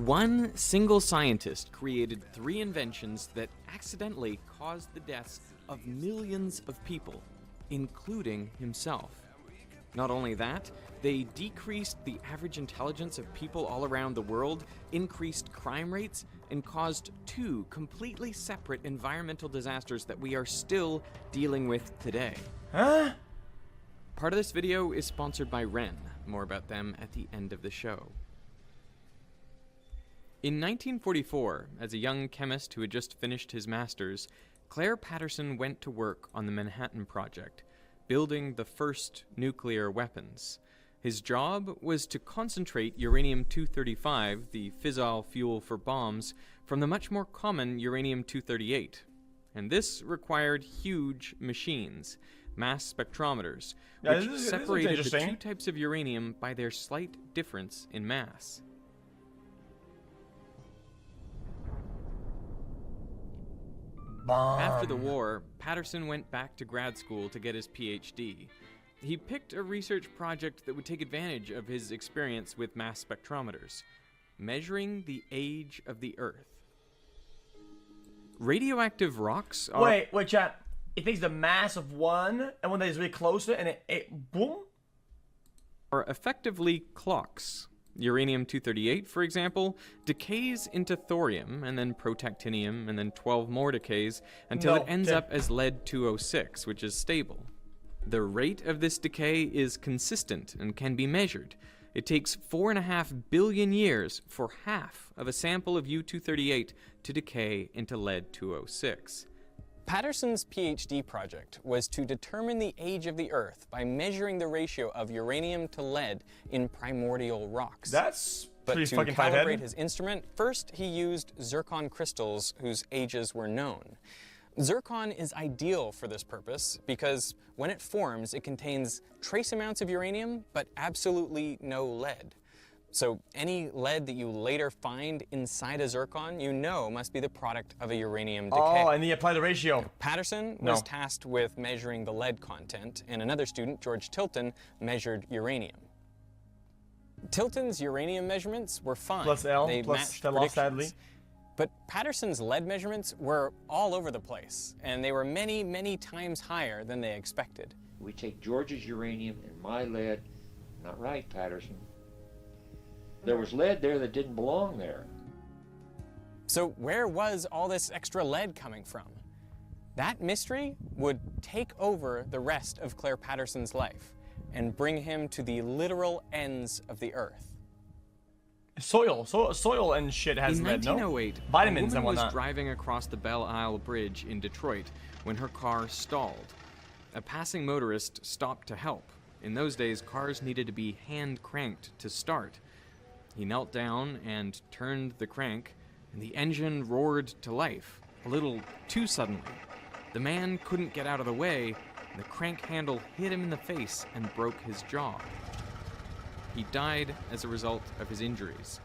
One single scientist created 3 inventions that accidentally caused the deaths of millions of people, including himself. Not only that, they decreased the average intelligence of people all around the world, increased crime rates, and caused 2 completely separate environmental disasters that we are still dealing with today. Huh? Part of this video is sponsored by Ren. More about them at the end of the show. In 1944, as a young chemist who had just finished his master's, Claire Patterson went to work on the Manhattan Project, building the first nuclear weapons. His job was to concentrate uranium-235, the fissile fuel for bombs, from the much more common uranium-238. And this required huge machines, mass spectrometers, which separated the 2 types of uranium by their slight difference in mass. After the war, Patterson went back to grad school to get his PhD. He picked a research project that would take advantage of his experience with mass spectrometers, measuring the age of the Earth. Radioactive rocks are... Wait, chat. It takes the mass of one, and when it's really close to it, and it boom? Are effectively clocks. Uranium-238, for example, decays into thorium, and then protactinium, and then 12 more decays, until it ends up as lead-206, which is stable. The rate of this decay is consistent and can be measured. It takes 4.5 billion years for half of a sample of U-238 to decay into lead-206. Patterson's PhD project was to determine the age of the Earth by measuring the ratio of uranium to lead in primordial rocks. That's but pretty to fucking calibrate his instrument, first he used zircon crystals whose ages were known. Zircon is ideal for this purpose because when it forms, it contains trace amounts of uranium, but absolutely no lead. So any lead that you later find inside a zircon, you know must be the product of a uranium decay. Oh, and he applied the ratio. Patterson was tasked with measuring the lead content, and another student, George Tilton, measured uranium. Tilton's uranium measurements were fine. Plus L, they plus matched Stella, sadly. predictions. But Patterson's lead measurements were all over the place, and they were many, many times higher than they expected. We take George's uranium and my lead. Not right, Patterson. There was lead there that didn't belong there. So where was all this extra lead coming from? That mystery would take over the rest of Claire Patterson's life and bring him to the literal ends of the Earth. Soil and shit has lead, no? In 1908, Vitamins a and woman whatnot. was driving across the Belle Isle Bridge in Detroit when her car stalled. A passing motorist stopped to help. In those days, cars needed to be hand-cranked to start. He knelt down and turned the crank, and the engine roared to life, a little too suddenly. The man couldn't get out of the way, and the crank handle hit him in the face and broke his jaw. He died as a result of his injuries.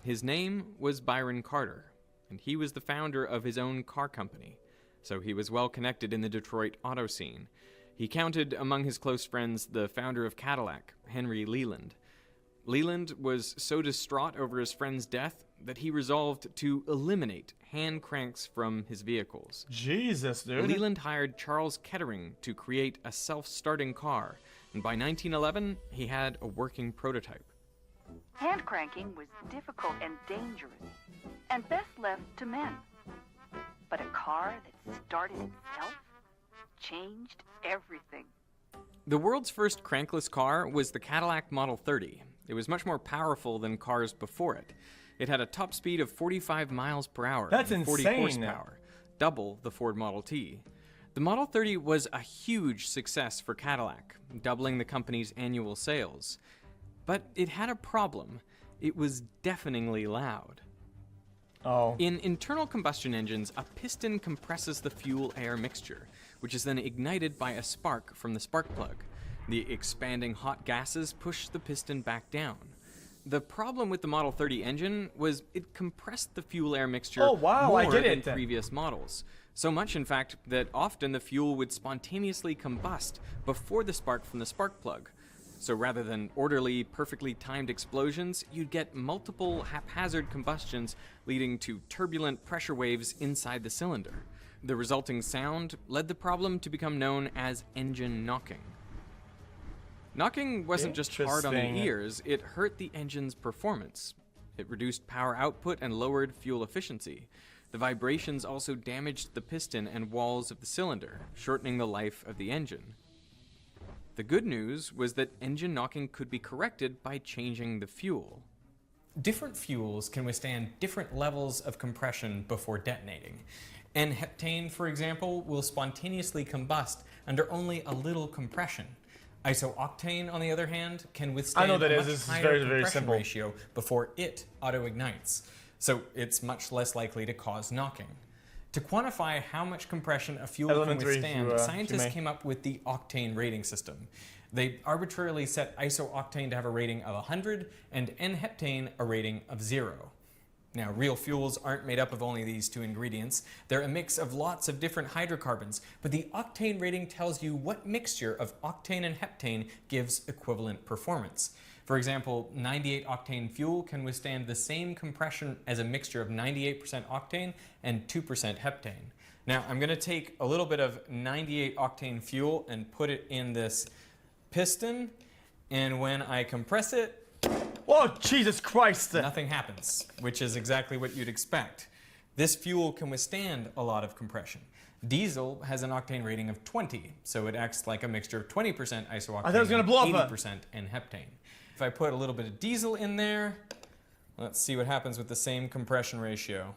His name was Byron Carter, and he was the founder of his own car company, so he was well connected in the Detroit auto scene. He counted among his close friends the founder of Cadillac, Henry Leland. Leland was so distraught over his friend's death that he resolved to eliminate hand cranks from his vehicles. Jesus, dude. Leland hired Charles Kettering to create a self-starting car, and by 1911, he had a working prototype. Hand cranking was difficult and dangerous, and best left to men. But a car that started itself changed everything. The world's first crankless car was the Cadillac Model 30. It was much more powerful than cars before it. It had a top speed of 45 miles per hour. That's and 40 insane. horsepower, double the Ford Model T. The Model 30 was a huge success for Cadillac, doubling the company's annual sales. But it had a problem. It was deafeningly loud. Oh. In internal combustion engines, a piston compresses the fuel-air mixture, which is then ignited by a spark from the spark plug. The expanding hot gases push the piston back down. The problem with the Model 30 engine was it compressed the fuel-air mixture more than previous models. So much, in fact, that often the fuel would spontaneously combust before the spark from the spark plug. So rather than orderly, perfectly timed explosions, you'd get multiple haphazard combustions leading to turbulent pressure waves inside the cylinder. The resulting sound led the problem to become known as engine knocking. Knocking wasn't just hard on the ears, it hurt the engine's performance. It reduced power output and lowered fuel efficiency. The vibrations also damaged the piston and walls of the cylinder, shortening the life of the engine. The good news was that engine knocking could be corrected by changing the fuel. Different fuels can withstand different levels of compression before detonating. N-heptane, for example, will spontaneously combust under only a little compression. Isooctane, on the other hand, can withstand a much higher compression ratio before it auto-ignites, so it's much less likely to cause knocking. To quantify how much compression a fuel can withstand, scientists came up with the octane rating system. They arbitrarily set isooctane to have a rating of 100 and N-heptane a rating of 0. Now, real fuels aren't made up of only these two ingredients. They're a mix of lots of different hydrocarbons, but the octane rating tells you what mixture of octane and heptane gives equivalent performance. For example, 98 octane fuel can withstand the same compression as a mixture of 98% octane and 2% heptane. Now, I'm going to take a little bit of 98 octane fuel and put it in this piston, and when I compress it, oh, Jesus Christ! Nothing happens, which is exactly what you'd expect. This fuel can withstand a lot of compression. Diesel has an octane rating of 20, so it acts like a mixture of 20% isooctane I thought it was gonna blow and up 80% N-heptane. If I put a little bit of diesel in there, let's see what happens with the same compression ratio.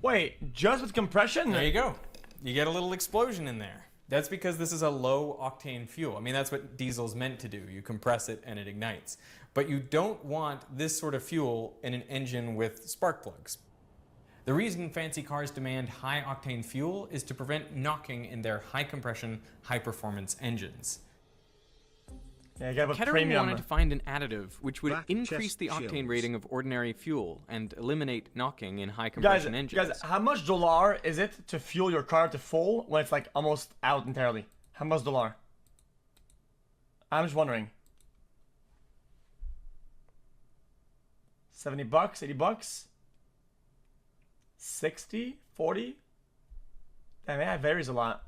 Wait, just with compression? There you go. You get a little explosion in there. That's because this is a low octane fuel. I mean, that's what diesel's meant to do. You compress it and it ignites. But you don't want this sort of fuel in an engine with spark plugs. The reason fancy cars demand high octane fuel is to prevent knocking in their high compression, high performance engines. Yeah, you gotta put Kettering premium. wanted to find an additive which would Back increase chest the octane chills. rating of ordinary fuel and eliminate knocking in high compression engines. Guys, how much dollar is it to fuel your car to full when it's like almost out entirely? How much dollar? I'm just wondering. 70 bucks, 80 bucks? 60, 40? Damn, yeah, it varies a lot.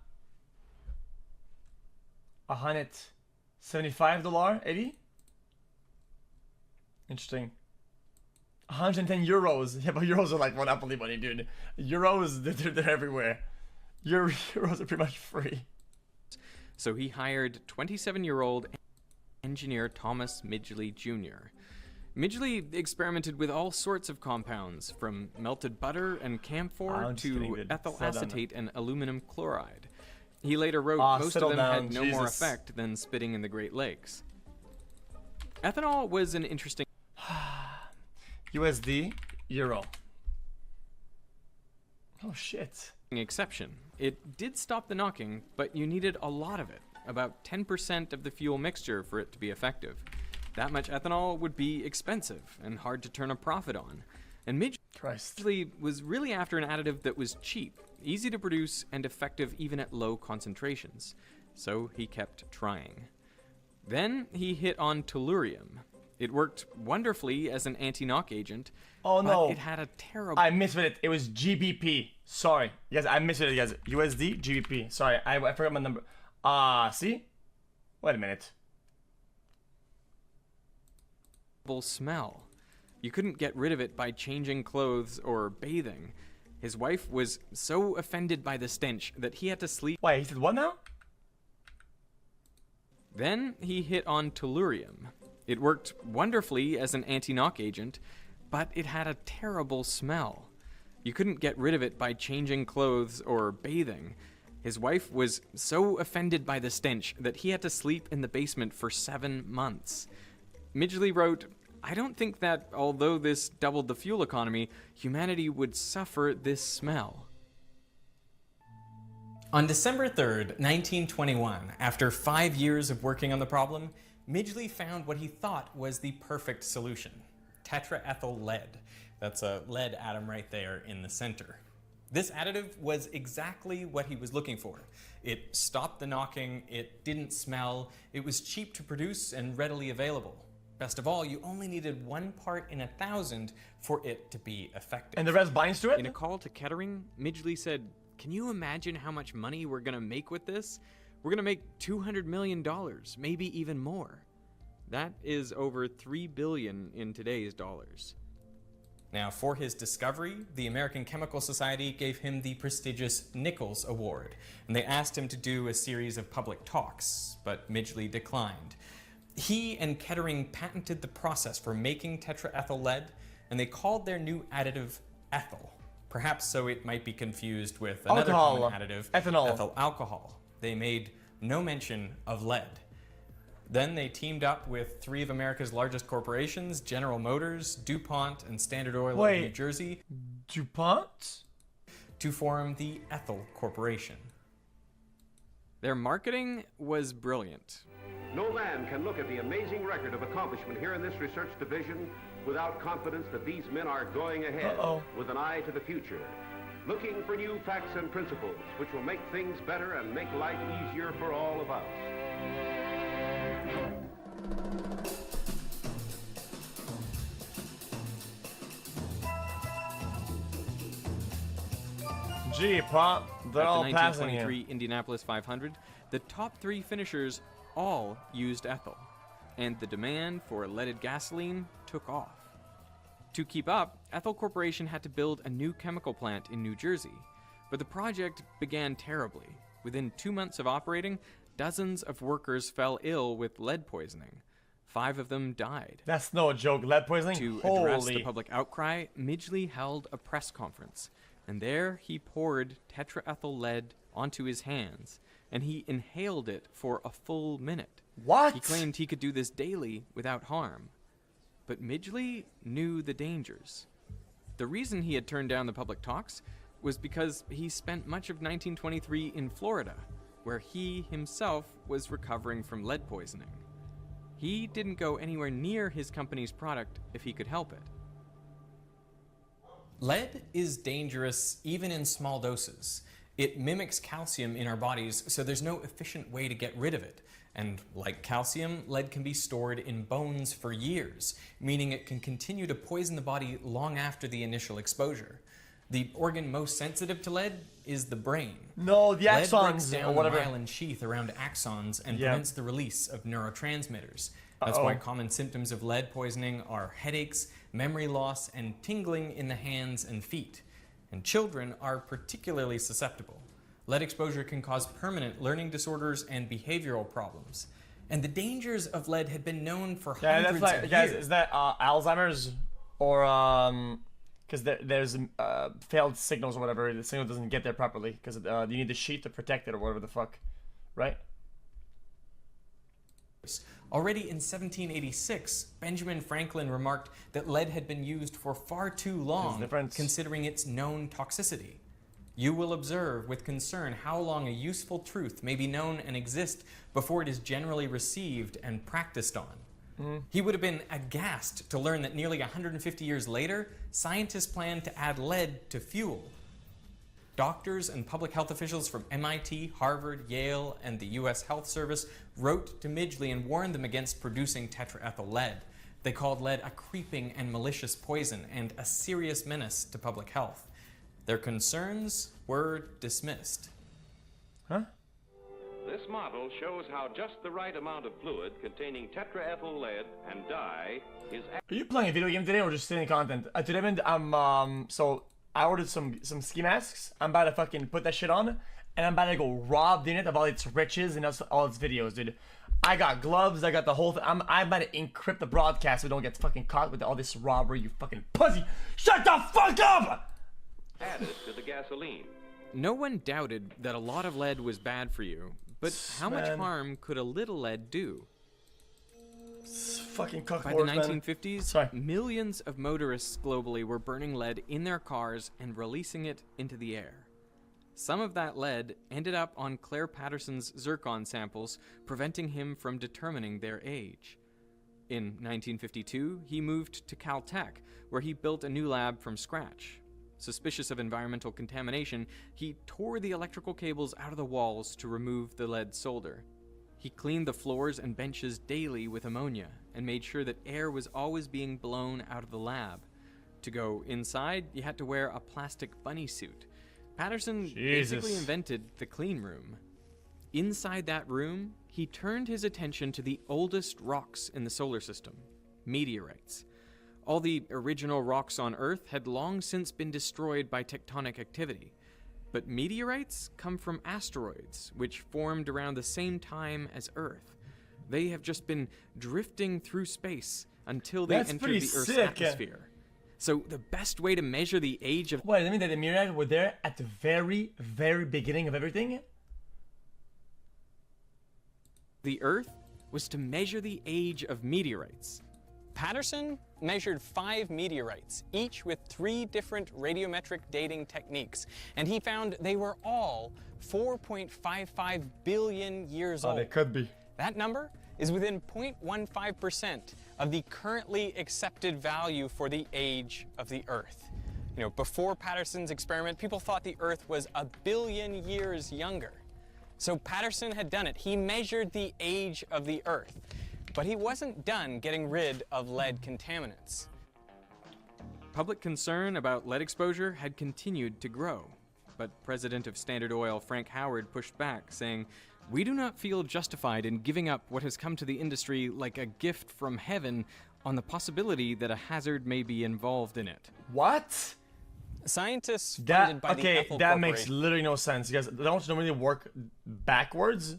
$175, 80? Interesting. 110 euros. Yeah, but euros are like monopoly money, dude. Euros, they're everywhere. Euros are pretty much free. So he hired 27-year-old engineer Thomas Midgley Jr. Midgley experimented with all sorts of compounds, from melted butter and camphor to ethyl acetate and aluminum chloride. He later wrote most of them had no more effect than spitting in the Great Lakes. Ethanol was an interesting USD, euro. Oh shit. exception. It did stop the knocking, but you needed a lot of it, about 10% of the fuel mixture for it to be effective. That much ethanol would be expensive and hard to turn a profit on. And Midgley was really after an additive that was cheap, easy to produce, and effective even at low concentrations. So he kept trying. Then he hit on tellurium. It worked wonderfly as an anti-knock agent, but it had a terrible... I misread it. It was GBP. Sorry. Yes, I misread it, guys. USD, GBP. Sorry, I forgot my number. See? Wait a minute. Smell. You couldn't get rid of it by changing clothes or bathing. His wife was so offended by the stench that he had to sleep. Wait, he said what now? Then he hit on tellurium. It worked wonderfully as an anti-knock agent, but it had a terrible smell. You couldn't get rid of it by changing clothes or bathing. His wife was so offended by the stench that he had to sleep in the basement for 7 months. Midgley wrote, "I don't think that, although this doubled the fuel economy, humanity would suffer this smell." On December 3rd, 1921, after 5 years of working on the problem, Midgley found what he thought was the perfect solution: tetraethyl lead. That's a lead atom right there in the center. This additive was exactly what he was looking for. It stopped the knocking, it didn't smell, it was cheap to produce and readily available. Best of all, you only needed 1 part in 1,000 for it to be effective. And the rest binds to it? In a call to Kettering, Midgley said, "Can you imagine how much money we're gonna make with this? We're gonna make $200 million, maybe even more." That is over $3 billion in today's dollars. Now, for his discovery, the American Chemical Society gave him the prestigious Nichols Award, and they asked him to do a series of public talks, but Midgley declined. He and Kettering patented the process for making tetraethyl lead, and they called their new additive ethyl, perhaps so it might be confused with another common additive, ethanol, ethyl alcohol. They made no mention of lead. Then they teamed up with 3 of America's largest corporations, General Motors, DuPont, and Standard Oil of New Jersey. DuPont? To form the Ethyl Corporation. Their marketing was brilliant. No man can look at the amazing record of accomplishment here in this research division without confidence that these men are going ahead with an eye to the future, looking for new facts and principles which will make things better and make life easier for all of us. Gee, Pop, they're all At the passing 1923 Indianapolis 500, the top 3 finishers all used ethyl, and the demand for leaded gasoline took off. To keep up, Ethyl Corporation had to build a new chemical plant in New Jersey, but the project began terribly. Within 2 months of operating, dozens of workers fell ill with lead poisoning. 5 of them died. That's no joke. Lead poisoning? To address the public outcry, Midgley held a press conference, and there he poured tetraethyl lead onto his hands, and he inhaled it for a full minute. What? He claimed he could do this daily without harm. But Midgley knew the dangers. The reason he had turned down the public talks was because he spent much of 1923 in Florida, where he himself was recovering from lead poisoning. He didn't go anywhere near his company's product if he could help it. Lead is dangerous even in small doses. It mimics calcium in our bodies, so there's no efficient way to get rid of it. And like calcium, lead can be stored in bones for years, meaning it can continue to poison the body long after the initial exposure. The organ most sensitive to lead is the brain. No, the lead axons breaks down or whatever. the myelin sheath around axons and prevents the release of neurotransmitters. That's why common symptoms of lead poisoning are headaches, memory loss, and tingling in the hands and feet. And children are particularly susceptible. Lead exposure can cause permanent learning disorders and behavioral problems. And the dangers of lead had been known for hundreds of years. Guys, is that Alzheimer's or because there's failed signals or whatever, the signal doesn't get there properly because you need the sheet to protect it or whatever the fuck, right? Already in 1786, Benjamin Franklin remarked that lead had been used for far too long, considering its known toxicity. You will observe with concern how long a useful truth may be known and exist before it is generally received and practiced on. He would have been aghast to learn that nearly 150 years later, scientists planned to add lead to fuel. Doctors and public health officials from MIT, Harvard, Yale, and the U.S. Health Service wrote to Midgley and warned them against producing tetraethyl lead. They called lead a creeping and malicious poison and a serious menace to public health. Their concerns were dismissed. Huh? This model shows how just the right amount of fluid containing tetraethyl lead and dye is... Are you playing a video game today or just sitting content? Today I'm so I ordered some ski masks. I'm about to fucking put that shit on, and I'm about to go rob the internet of all its riches and all its videos, dude. I got gloves. I got the whole thing. I'm about to encrypt the broadcast so we don't get fucking caught with all this robbery. You fucking pussy! Shut the fuck up! Added to the gasoline. No one doubted that a lot of lead was bad for you, but how much harm could a little lead do? Fucking cuck By the 1950s, millions of motorists globally were burning lead in their cars and releasing it into the air. Some of that lead ended up on Claire Patterson's zircon samples, preventing him from determining their age. In 1952, he moved to Caltech, where he built a new lab from scratch. Suspicious of environmental contamination, he tore the electrical cables out of the walls to remove the lead solder. He cleaned the floors and benches daily with ammonia and made sure that air was always being blown out of the lab. To go inside, you had to wear a plastic bunny suit. Patterson basically invented the clean room. Inside that room, he turned his attention to the oldest rocks in the solar system, meteorites. All the original rocks on Earth had long since been destroyed by tectonic activity. But meteorites come from asteroids, which formed around the same time as Earth. They have just been drifting through space until they entered the Earth's atmosphere. So the best way to measure the age of... Wait, does that mean that the meteorites were there at the very, very beginning of everything? the Earth was to measure the age of meteorites. Patterson measured 5 meteorites, each with 3 different radiometric dating techniques, and he found they were all 4.55 billion years old. They could be. That number is within 0.15% of the currently accepted value for the age of the Earth. You know, before Patterson's experiment, people thought the Earth was 1 billion years younger. So Patterson had done it. He measured the age of the Earth. But he wasn't done getting rid of lead contaminants. Public concern about lead exposure had continued to grow. But President of Standard Oil Frank Howard pushed back, saying, "We do not feel justified in giving up what has come to the industry like a gift from heaven on the possibility that a hazard may be involved in it." What? Scientists funded by the Ethel that makes literally no sense. You guys don't normally work backwards.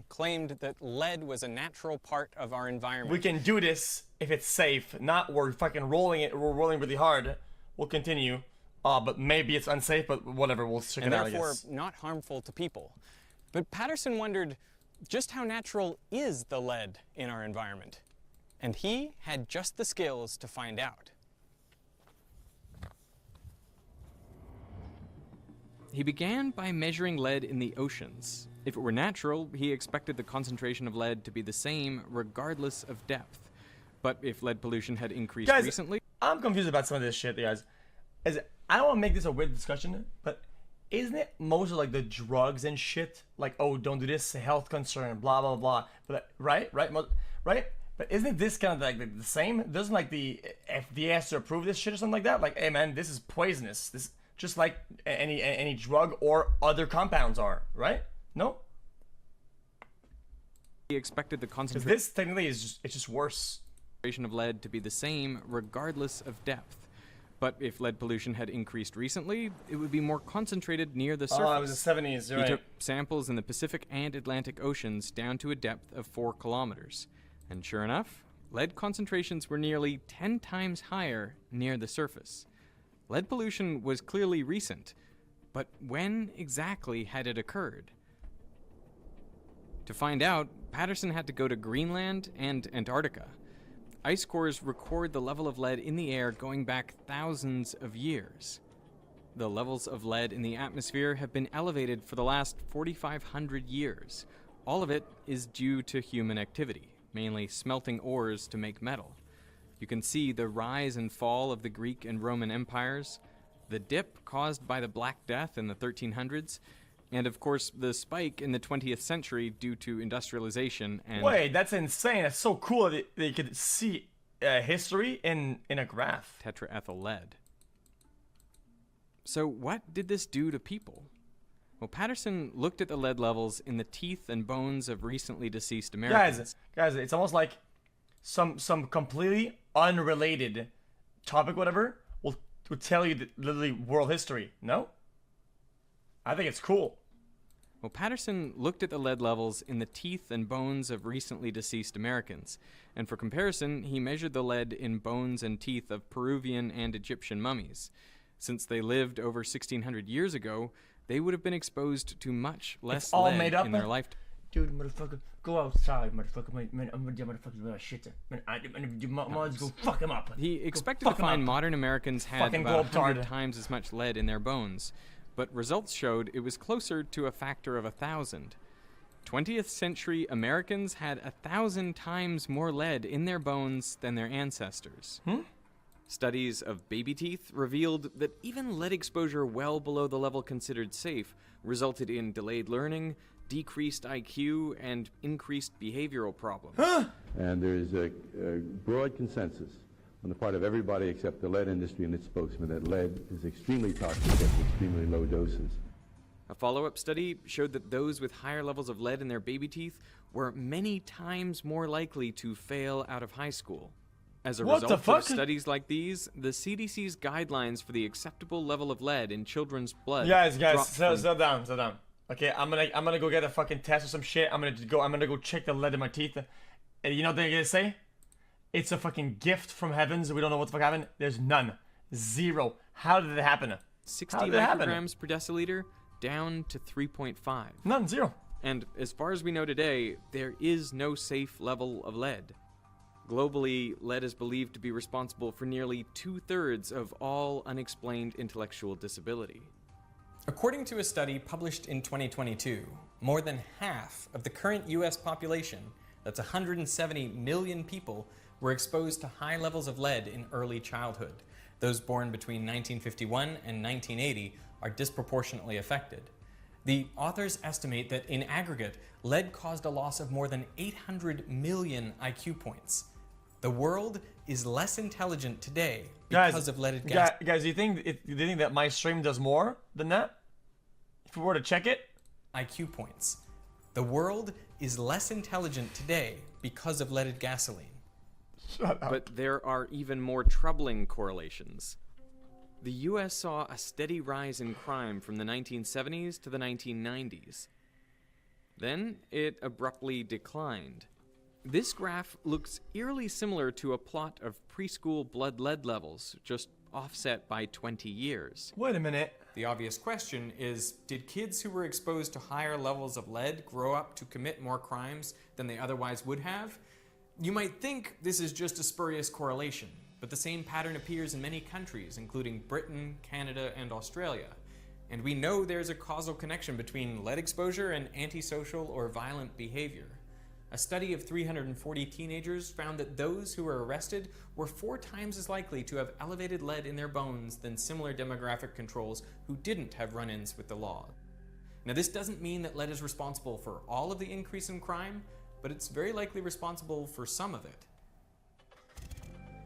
Claimed that lead was a natural part of our environment. We can do this if it's safe. Not we're fucking rolling it. We're rolling really hard. We'll continue. But maybe it's unsafe. But whatever. We'll check it out. And therefore not harmful to people. But Patterson wondered just how natural is the lead in our environment, and he had just the skills to find out. He began by measuring lead in the oceans. If it were natural, he expected the concentration of lead to be the same regardless of depth. But if lead pollution had increased recently... I'm confused about some of this shit, guys. I don't want to make this a weird discussion, but isn't it most of like the drugs and shit? Like, oh, don't do this, health concern, blah, blah, blah. But, right? But isn't this kind of like the same? Doesn't like the FDA has to approve this shit or something like that? Like, hey man, this is poisonous. This... just like any drug or other compounds are, right? No? He expected the concentration... This technically is just worse. ...of lead to be the same regardless of depth. But if lead pollution had increased recently, it would be more concentrated near the surface. Oh, it was the 70s, you're right. He took samples in the Pacific and Atlantic Oceans down to a depth of 4 kilometers. And sure enough, lead concentrations were nearly 10 times higher near the surface. Lead pollution was clearly recent, but when exactly had it occurred? To find out, Patterson had to go to Greenland and Antarctica. Ice cores record the level of lead in the air going back thousands of years. The levels of lead in the atmosphere have been elevated for the last 4,500 years. All of it is due to human activity, mainly smelting ores to make metal. You can see the rise and fall of the Greek and Roman empires, the dip caused by the Black Death in the 1300s, and of course the spike in the 20th century due to industrialization and... Wait, that's insane. That's so cool that you could see history in a graph. Tetraethyl lead. So what did this do to people? Well, Patterson looked at the lead levels in the teeth and bones of recently deceased Americans. Guys, it's almost like some completely unrelated topic, whatever, will tell you literally world history. No? I think it's cool. Well, Patterson looked at the lead levels in the teeth and bones of recently deceased Americans, and for comparison, he measured the lead in bones and teeth of Peruvian and Egyptian mummies. Since they lived over 1,600 years ago, they would have been exposed to much less lead in their lifetime. Dude, motherfucker, go outside, motherfucker. Man, I'm gonna do motherfucking shit. Man, I'm gonna do go fuck him up. He expected to find modern Americans had about 100 times as much lead in their bones, but results showed it was closer to a factor of 1,000. 20th century Americans had 1,000 times more lead in their bones than their ancestors. Studies of baby teeth revealed that even lead exposure well below the level considered safe resulted in delayed learning, decreased IQ, and increased behavioral problems. And there is a broad consensus on the part of everybody except the lead industry and its spokesman that lead is extremely toxic at extremely low doses. A follow-up study showed that those with higher levels of lead in their baby teeth were many times more likely to fail out of high school. As a result of studies like these, the CDC's guidelines for the acceptable level of lead in children's blood. Guys, settle down. Okay, I'm gonna go get a fucking test or some shit. I'm gonna go check the lead in my teeth. And you know what they're gonna say? It's a fucking gift from heavens. We don't know what the fuck happened. There's none. Zero. How did it happen? 60 micrograms per deciliter down to 3.5. None. Zero. And as far as we know today, there is no safe level of lead. Globally, lead is believed to be responsible for nearly 2/3 of all unexplained intellectual disability. According to a study published in 2022, more than half of the current US population, that's 170 million people, were exposed to high levels of lead in early childhood. Those born between 1951 and 1980 are disproportionately affected. The authors estimate that in aggregate, lead caused a loss of more than 800 million IQ points. The world is less intelligent today because of leaded gas. Guys, do you think that my stream does more than that? If we were to check it? IQ points. The world is less intelligent today because of leaded gasoline. Shut up. But there are even more troubling correlations. The US saw a steady rise in crime from the 1970s to the 1990s. Then it abruptly declined. This graph looks eerily similar to a plot of preschool blood lead levels, just offset by 20 years. Wait a minute. The obvious question is, did kids who were exposed to higher levels of lead grow up to commit more crimes than they otherwise would have? You might think this is just a spurious correlation, but the same pattern appears in many countries, including Britain, Canada, and Australia. And we know there's a causal connection between lead exposure and antisocial or violent behavior. A study of 340 teenagers found that those who were arrested were 4 times as likely to have elevated lead in their bones than similar demographic controls who didn't have run-ins with the law. Now, this doesn't mean that lead is responsible for all of the increase in crime, but it's very likely responsible for some of it.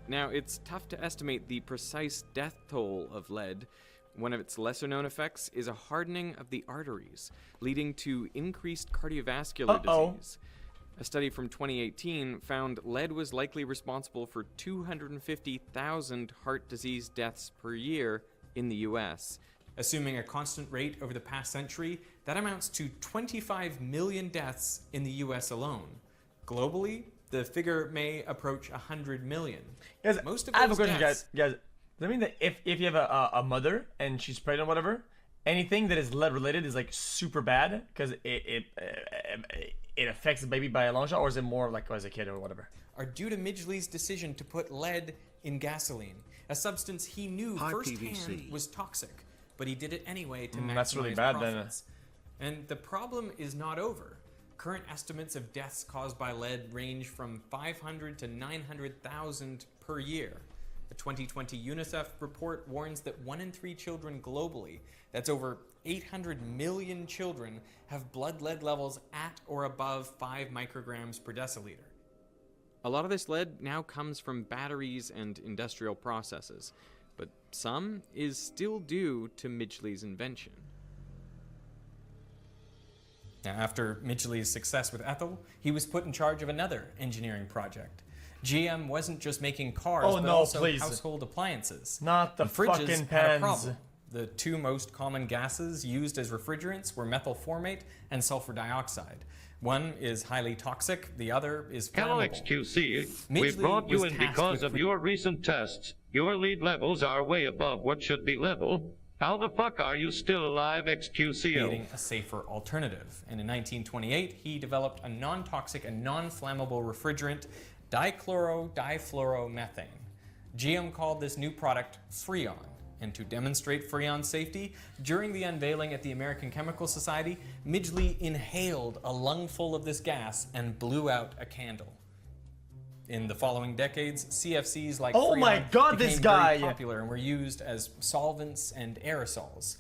Now, it's tough to estimate the precise death toll of lead. One of its lesser-known effects is a hardening of the arteries, leading to increased cardiovascular disease. A study from 2018 found lead was likely responsible for 250,000 heart disease deaths per year in the US. Assuming a constant rate over the past century, that amounts to 25 million deaths in the US alone. Globally, the figure may approach 100 million. Guys, most of I have a those question, deaths, guys. Does that mean that if you have a mother and she's pregnant or whatever, anything that is lead related is like super bad because it affects the baby by a long shot, or is it more like as a kid or whatever? are due to Midgley's decision to put lead in gasoline, a substance he knew firsthand was toxic, but he did it anyway to maximize that's really bad, profits. And the problem is not over. Current estimates of deaths caused by lead range from 500 to 900,000 per year. A 2020 UNICEF report warns that 1 in 3 children globally, that's over 800 million children, have blood lead levels at or above 5 micrograms per deciliter. A lot of this lead now comes from batteries and industrial processes, but some is still due to Midgley's invention. Now, after Midgley's success with ethyl, he was put in charge of another engineering project. GM wasn't just making cars, but also household appliances. Not the and fridges fucking had a pans. problem. The 2 most common gases used as refrigerants were methyl formate and sulfur dioxide. One is highly toxic, the other is Hello, flammable. xQc. We Midgley brought you was in tasked because with of your recent tests. Your lead levels are way above what should be level. How the fuck are you still alive, xQcOW? creating a safer alternative. And in 1928, he developed a non-toxic and non-flammable refrigerant, dichloro-difluoromethane. GM called this new product Freon. And to demonstrate Freon's safety, during the unveiling at the American Chemical Society, Midgley inhaled a lungful of this gas and blew out a candle. In the following decades, CFCs like Oh my Freon God, became this guy! very popular and were used as solvents and aerosols.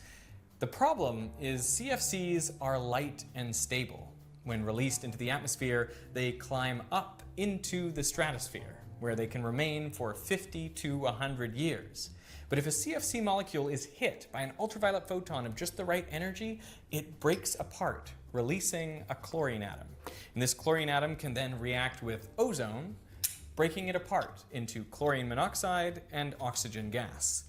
The problem is CFCs are light and stable. When released into the atmosphere, they climb up into the stratosphere, where they can remain for 50 to 100 years. But if a CFC molecule is hit by an ultraviolet photon of just the right energy, it breaks apart, releasing a chlorine atom. And this chlorine atom can then react with ozone, breaking it apart into chlorine monoxide and oxygen gas.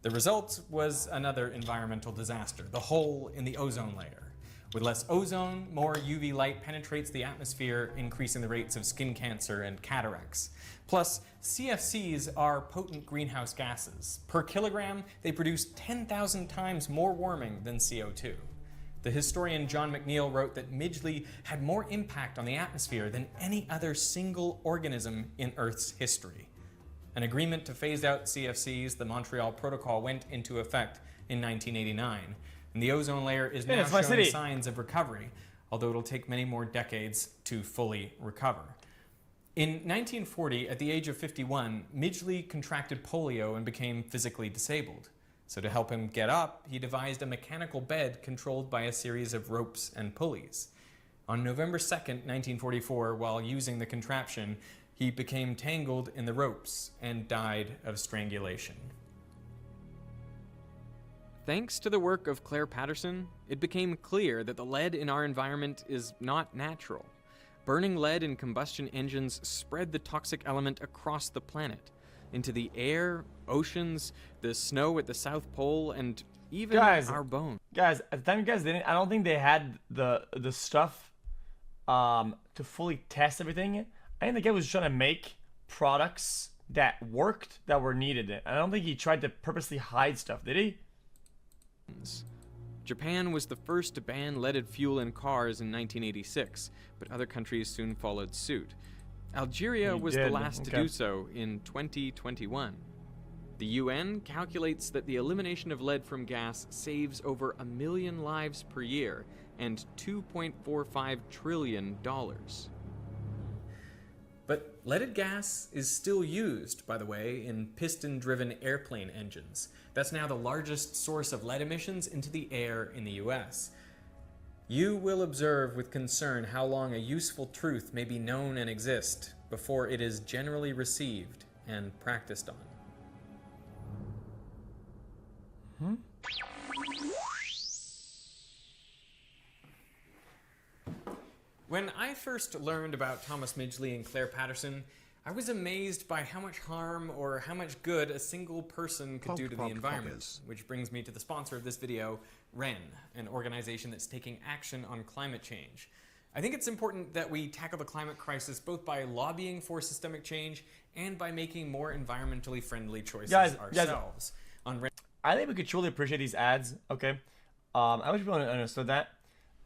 The result was another environmental disaster, the hole in the ozone layer. With less ozone, more UV light penetrates the atmosphere, increasing the rates of skin cancer and cataracts. Plus, CFCs are potent greenhouse gases. Per kilogram, they produce 10,000 times more warming than CO2. The historian John McNeill wrote that Midgley had more impact on the atmosphere than any other single organism in Earth's history. An agreement to phase out CFCs, the Montreal Protocol, went into effect in 1989. And the ozone layer is now showing signs of recovery, although it'll take many more decades to fully recover. In 1940, at the age of 51, Midgley contracted polio and became physically disabled. So to help him get up, he devised a mechanical bed controlled by a series of ropes and pulleys. On November 2nd, 1944, while using the contraption, he became tangled in the ropes and died of strangulation. Thanks to the work of Claire Patterson, it became clear that the lead in our environment is not natural. Burning lead in combustion engines spread the toxic element across the planet, into the air, oceans, the snow at the South Pole, and even our bones. Guys, at the time you guys didn't, I don't think they had the stuff to fully test everything. I think the guy was trying to make products that worked, that were needed. I don't think he tried to purposely hide stuff, did he? Japan was the first to ban leaded fuel in cars in 1986, but other countries soon followed suit. Algeria was the last to do so in 2021. The UN calculates that the elimination of lead from gas saves over 1 million lives per year and $2.45 trillion. But leaded gas is still used, by the way, in piston-driven airplane engines. That's now the largest source of lead emissions into the air in the US. You will observe with concern how long a useful truth may be known and exist before it is generally received and practiced on. When I first learned about Thomas Midgley and Claire Patterson, I was amazed by how much harm or how much good a single person could do to the environment. Which brings me to the sponsor of this video, WREN, an organization that's taking action on climate change. I think it's important that we tackle the climate crisis both by lobbying for systemic change and by making more environmentally friendly choices ourselves. I think we could truly appreciate these ads, okay? I wish people understood that,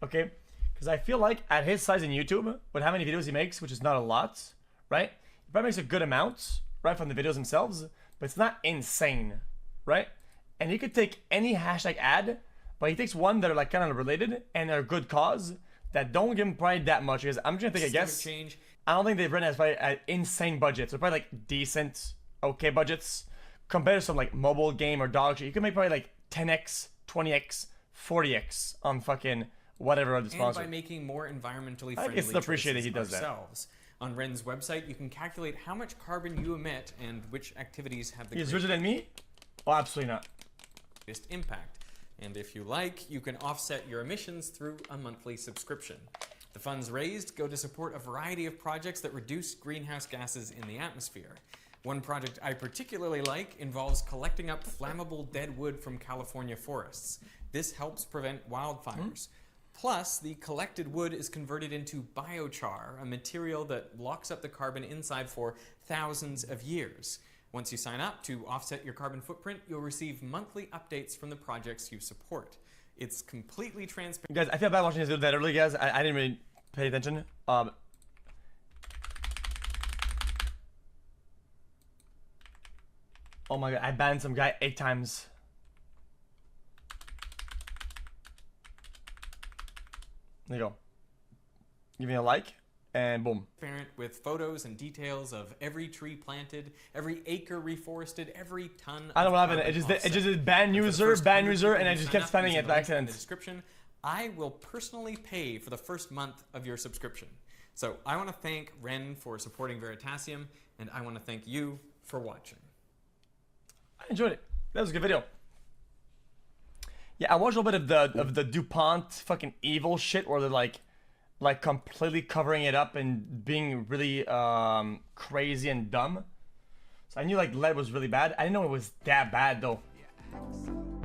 okay? Because I feel like at his size in YouTube, with how many videos he makes, which is not a lot, right? He probably makes a good amount, right, from the videos themselves, but it's not insane, right? And he could take any hashtag ad, but he takes one that are like kind of related and are good cause that don't give him probably that much. Because I'm just gonna take a guess. I don't think they've written as probably an insane budget. So probably like decent, okay budgets compared to some like mobile game or dog shit. You can make probably like 10x, 20x, 40x on fucking whatever other sponsor. And by making more environmentally friendly it's appreciated he does ourselves. On WREN's website, you can calculate how much carbon you emit and which activities have the greatest. He's richer than me? Oh, absolutely not. Impact. And if you like, you can offset your emissions through a monthly subscription. The funds raised go to support a variety of projects that reduce greenhouse gases in the atmosphere. One project I particularly like involves collecting up flammable dead wood from California forests. This helps prevent wildfires. Plus, the collected wood is converted into biochar, a material that locks up the carbon inside for thousands of years. Once you sign up to offset your carbon footprint, you'll receive monthly updates from the projects you support. It's completely transparent. Guys, I feel bad watching this video that early, guys. I didn't really pay attention. Oh my god, I banned some guy 8 times. There you go. Give me a like and boom. Transparent with photos and details of every tree planted, every acre reforested, every ton. I don't know what happened. It just did ban user, and I just kept spamming it by accident. In the description, I will personally pay for the first month of your subscription. So I want to thank Ren for supporting Veritasium, and I want to thank you for watching. I enjoyed it. That was a good video. Yeah, I watched a little bit of the DuPont fucking evil shit where they're like completely covering it up and being really crazy and dumb. So I knew like lead was really bad. I didn't know it was that bad though. Yeah.